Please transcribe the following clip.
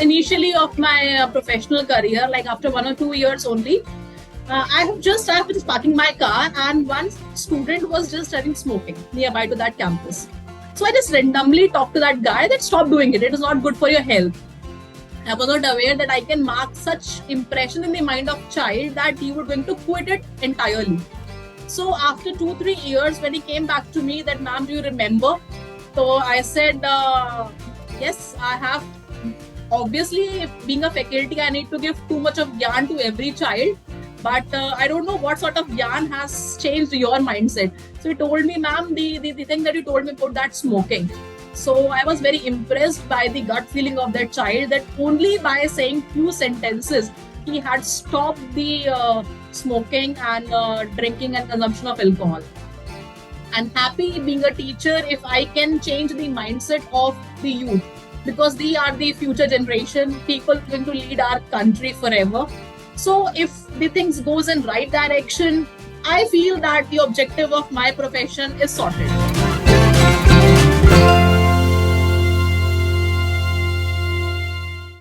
initially of my professional career, like after 1 or 2 years only. I was parking my car, and one student was just starting smoking nearby to that campus. So I just randomly talked to that guy that stop doing it. It is not good for your health. I was not aware that I can mark such impression in the mind of child that he was going to quit it entirely. So after 2-3 years, when he came back to me that, ma'am, do you remember? So I said, yes, I have. Obviously, being a faculty, I need to give too much of gyan to every child. But I don't know what sort of gyan has changed your mindset. So he told me, ma'am, the thing that you told me about that smoking. So I was very impressed by the gut feeling of that child, that only by saying few sentences, he had stopped the smoking and drinking and consumption of alcohol. I'm happy being a teacher if I can change the mindset of the youth, because they are the future generation, people going to lead our country forever. So if the things goes in right direction, I feel that the objective of my profession is sorted.